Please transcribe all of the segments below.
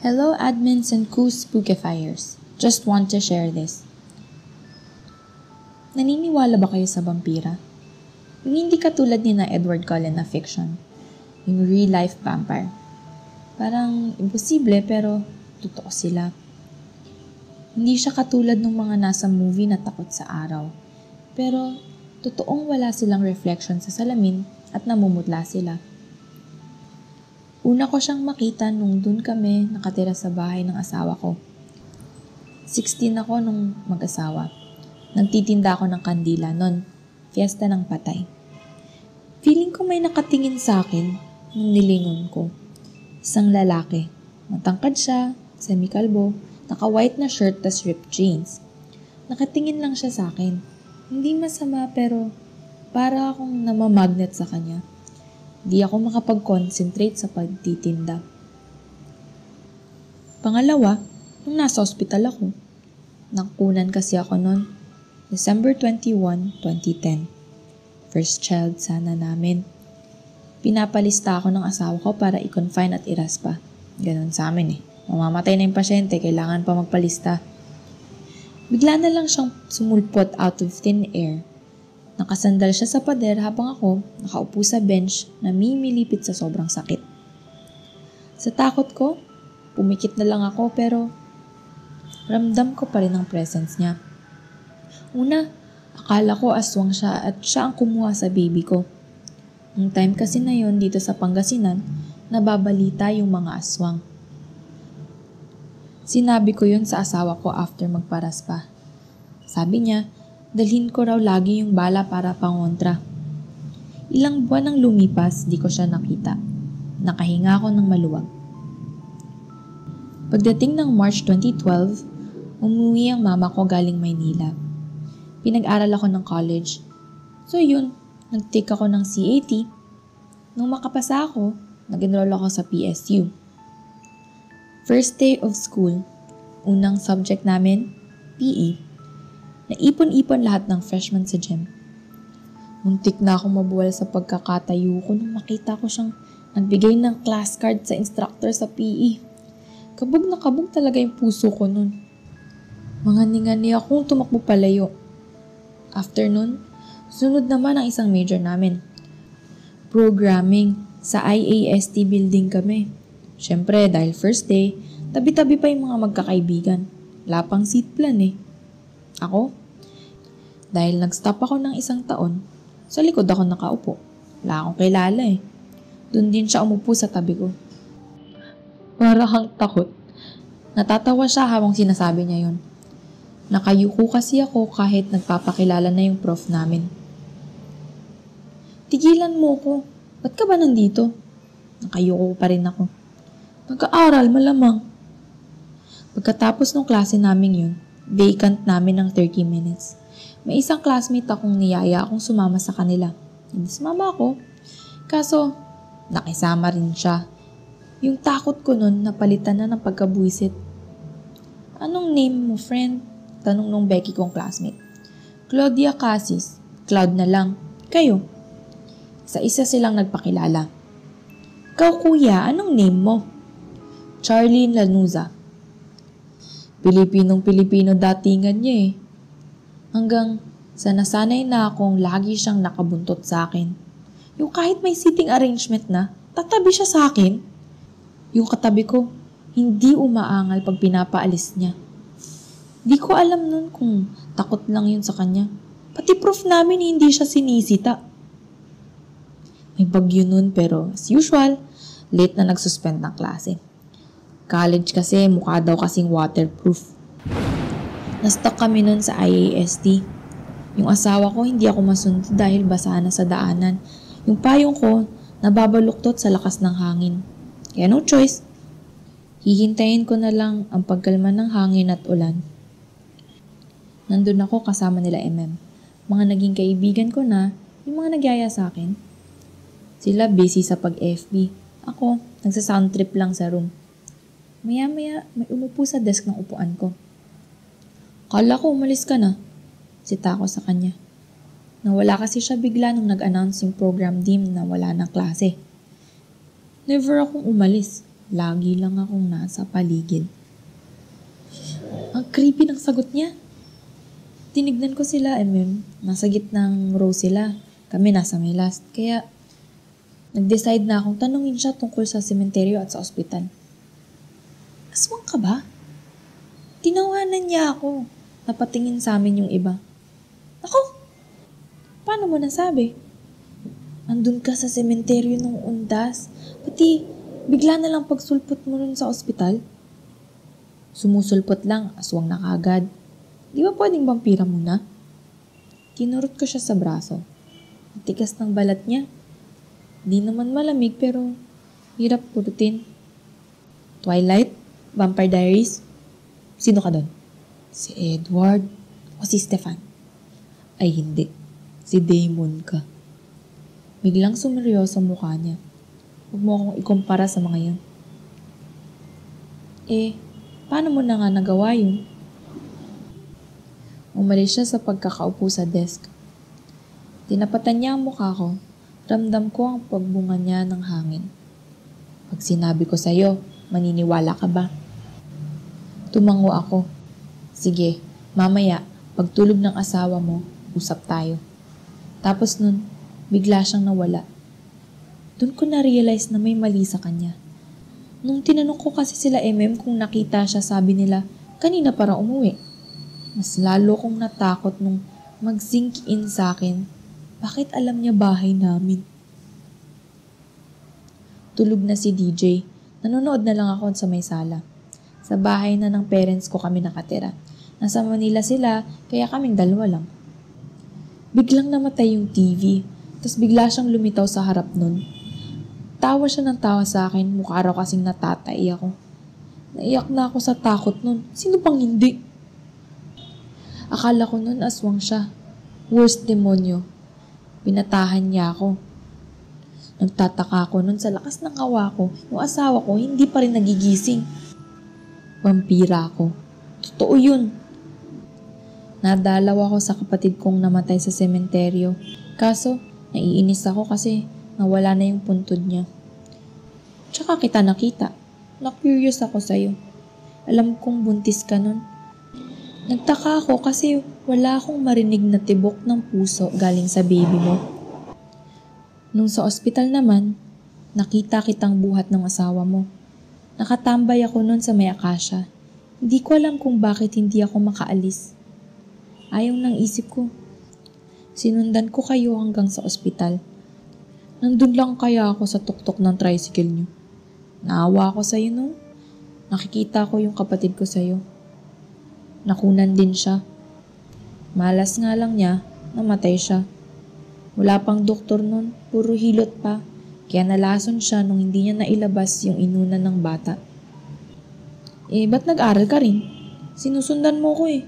Hello admins and cool spookifiers. Just want to share this. Naniniwala ba kayo sa vampira? Yung hindi katulad ni na Edward Cullen na fiction. Yung real-life vampire. Parang imposible pero totoo sila. Hindi siya katulad ng mga nasa movie na takot sa araw. Pero totoong wala silang reflection sa salamin at namumutla sila. Una ko siyang makita nung dun kami nakatira sa bahay ng asawa ko. 16 ako nung mag-asawa. Nagtitinda ako ng kandila nun. Fiesta ng patay. Feeling ko may nakatingin sa akin nung nilingon ko. Isang lalaki. Matangkad siya, semi-kalbo, naka-white na shirt tas ripped jeans. Nakatingin lang siya sa akin. Hindi masama pero para akong namamagnet sa kanya. Di ako makapag-concentrate sa pagtitinda. Pangalawa, nung nasa ospital ako. Nakunan kasi ako noon, December 21, 2010. First child sana namin. Pinapalista ako ng asawa ko para i-confine at iraspa. Ganon sa amin eh. Mamamatay na yung pasyente, kailangan pa magpalista. Bigla na lang siyang sumulpot out of thin air. Nakasandal siya sa pader habang ako nakaupo sa bench na mimilipit sa sobrang sakit. Sa takot ko, pumikit na lang ako pero ramdam ko pa rin ang presence niya. Una, akala ko aswang siya at siya ang kumuha sa baby ko. Nung time kasi na yon dito sa Pangasinan, nababalita yung mga aswang. Sinabi ko yun sa asawa ko after magparas pa. Sabi niya, dalhin ko raw lagi yung bala para pangontra. Ilang buwan nang lumipas, di ko siya nakita. Nakahinga ako ng maluwag. Pagdating ng March 2012, umuwi ang mama ko galing Maynila. Pinag-aral ako ng college. So yun, nag-take ako ng CAT. Nung makapasa ako, nag-enroll ako sa PSU. First day of school, unang subject namin, PE. Naipon-ipon lahat ng freshmen sa gym. Muntik na akong mabuwal sa pagkakatayo ko nung makita ko siyang nagbigay ng class card sa instructor sa PE. Kabog na kabog talaga yung puso ko nun. Mangani-ngani akong tumakbo palayo. After nun, sunod naman ang isang major namin. Programming. Sa IAST building kami. Siyempre, dahil first day, tabi-tabi pa yung mga magkakaibigan. Wala pang seat plan eh. Ako? Dahil nag-stop ako ng isang taon, sa likod ako nakaupo. Wala akong kilala eh. Doon din siya umupo sa tabi ko. Para kang takot. Natatawa siya habang sinasabi niya yun. Nakayuko kasi ako kahit nagpapakilala na yung prof namin. Tigilan mo ko. Ba't ka ba nandito? Nakayuko pa rin ako. Mag-aaral malamang. Pagkatapos ng klase namin yun, vacant namin ng 30 minutes. May isang classmate akong niyaya akong sumama sa kanila. Hindi sumama ako. Kaso, nakisama rin siya. Yung takot ko nun, napalitan na ng pagkabuisit. Anong name mo, friend? Tanong nung Becky kong classmate. Claudia Casis. Cloud na lang. Kayo? Isa-isa silang nagpakilala. Ikaw kuya, anong name mo? Charlene Lanuza. Pilipinong-Pilipino datingan niya eh. Hanggang sa nasanay na akong lagi siyang nakabuntot sa akin. Yung kahit may seating arrangement na, tatabi siya sa akin. Yung katabi ko, hindi umaangal pag pinapaalis niya. Di ko alam nun kung takot lang yun sa kanya. Pati prof namin hindi siya sinisita. May bagyo nun pero as usual, late na nagsuspend ng klase. College kasi, mukha daw kasing waterproof. Nastuck kami nun sa IAST. Yung asawa ko, hindi ako masundo dahil basa na sa daanan. Yung payong ko, nababaluktot sa lakas ng hangin. Kaya no choice. Hihintayin ko na lang ang pagkalma ng hangin at ulan. Nandun ako kasama nila MM. Mga naging kaibigan ko na, yung mga nagyaya sa akin. Sila busy sa pag-FB. Ako, nagsa-sound trip lang sa room. Maya-maya, may umupo sa desk ng upuan ko. Kala ko umalis ka na. Sita ko sa kanya. Nawala kasi siya bigla nung nag-announce yung program dean na wala ng klase. Never akong umalis. Lagi lang akong nasa paligid. Ang creepy ng sagot niya. Tinignan ko sila, nasa gitnang row sila. Kami nasa may last. Kaya, nag-decide na akong tanungin siya tungkol sa sementeryo at sa ospital. Aswang ka ba? Tinawanan niya ako. Napatingin sa amin yung iba. Ako? Paano mo nasabi? Andun ka sa sementeryo nung undas. Pati, bigla na lang pagsulpot mo nun sa ospital. Sumusulpot lang, aswang na kagad. Di ba pwedeng vampira muna? Kinurot ko siya sa braso. Ang tigas ng balat niya. Di naman malamig pero hirap purutin. Twilight? Vampire Diaries? Sino ka doon? Si Edward o si Stefan? Ay hindi. Si Damon ka. Biglang sumeryoso ang mukha niya. Huwag mo akong ikumpara sa mga yan. Paano mo na nga nagawa yun? Umalis siya sa pagkakaupo sa desk. Tinapatan niya ang mukha ko. Ramdam ko ang pagbunga niya ng hangin. Pag sinabi ko sa'yo, maniniwala ka ba? Tumango ako. Sige, mamaya, pagtulog ng asawa mo, usap tayo. Tapos nun, bigla siyang nawala. Doon ko na-realize na may mali sa kanya. Nung tinanong ko kasi sila kung nakita siya, sabi nila, kanina para umuwi. Mas lalo kong natakot nung mag-sink in sa akin. Bakit alam niya bahay namin? Tulog na si DJ. Nanonood na lang ako sa may sala. Sa bahay na ng parents ko kami nakatira. Nasa Manila sila, kaya kaming dalawa lang. Biglang namatay yung TV, tapos bigla siyang lumitaw sa harap nun. Tawa siya ng tawa sa akin, mukha raw kasing natatay ako. Naiyak na ako sa takot nun. Sino pang hindi? Akala ko nun aswang siya. Worst demonyo. Pinatahan niya ako. Nagtataka ako nun sa lakas ng awa ko, yung asawa ko hindi pa rin nagigising. Vampira ako. Totoo yun. Nadalaw ako sa kapatid kong namatay sa sementeryo. Kaso, naiinis ako kasi nawala na yung puntod niya. Tsaka kita nakita. Na-curious ako sa'yo. Alam kong buntis ka nun. Nagtaka ako kasi wala akong marinig na tibok ng puso galing sa baby mo. Nung sa ospital naman, nakita kitang buhat ng asawa mo. Nakatambay ako nun sa may akasya. Hindi ko alam kung bakit hindi ako makaalis. Ayaw ng isip ko. Sinundan ko kayo hanggang sa ospital. Nandun lang kaya ako sa tuktok ng tricycle niyo. Naawa ako sa'yo nun. Nakikita ko yung kapatid ko sa'yo. Nakunan din siya. Malas nga lang niya, namatay siya. Wala pang doktor nun, puro hilot pa. Kaya nalason siya nung hindi niya nailabas yung inunan ng bata. Ba't nag-aral ka rin? Sinusundan mo ko eh.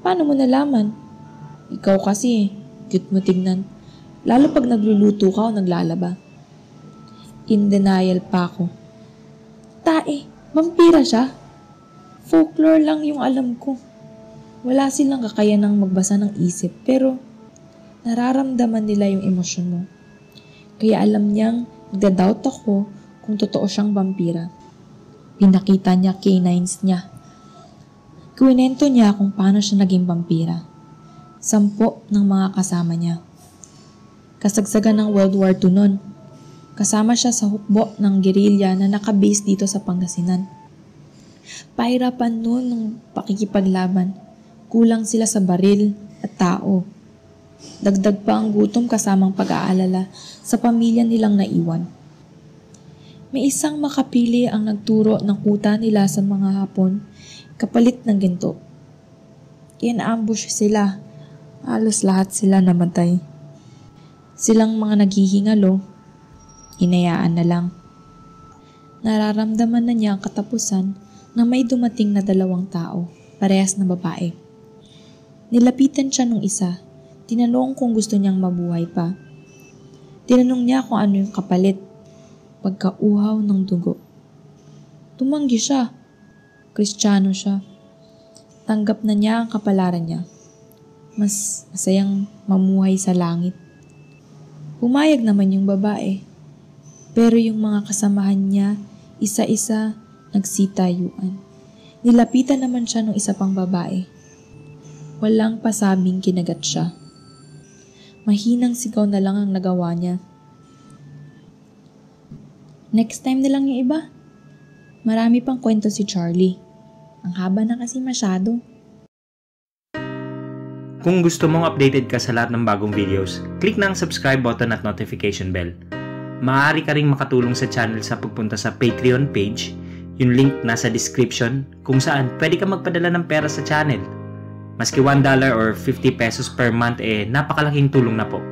Paano mo nalaman? Ikaw kasi cute mo tignan. Lalo pag nagluluto ka o naglalaba. In denial pa ako. Tae, vampira siya. Folklore lang yung alam ko. Wala silang kakayanang magbasa ng isip pero nararamdaman nila yung emosyon mo. Kaya alam niyang nagda-doubt ako kung totoo siyang vampira. Pinakita niya canines niya. Kwento niya kung paano siya naging vampira. 10 ng mga kasama niya. Kasagsagan ng World War II noon. Kasama siya sa hukbo ng gerilya na nakabase dito sa Pangasinan. Pahirapan noon ng pakikipaglaban. Kulang sila sa baril at tao. Dagdag pa ang gutom kasamang pag-aalala sa pamilya nilang naiwan. May isang makapili ang nagturo ng kuta nila sa mga Hapon kapalit ng ginto. In-ambush sila. Halos lahat sila namatay. Silang mga naghihingalo, hinayaan na lang. Nararamdaman na niya ang katapusan na may dumating na 2 tao, parehas na babae. Nilapitan siya nung isa, tinanong kung gusto niyang mabuhay pa. Tinanong niya kung ano yung kapalit, pagkauhaw ng dugo. Tumanggi siya. Kristiyano siya. Tanggap na niya ang kapalaran niya. Mas masayang mamuhay sa langit. Pumayag naman yung babae. Pero yung mga kasamahan niya, Isa-isa, nagsitayuan. Nilapitan naman siya ng isa pang babae. Walang pasabing kinagat siya. Mahinang sigaw na lang ang nagawa niya. Next time na lang yung iba. Marami pang kwento si Charlie. Ang haba na kasi masyado. Kung gusto mong updated ka sa lahat ng bagong videos, click na ang subscribe button at notification bell. Maaari ka ring makatulong sa channel sa pagpunta sa Patreon page, yung link nasa description, kung saan pwede ka magpadala ng pera sa channel. Maski $1 or 50 pesos per month napakalaking tulong na po.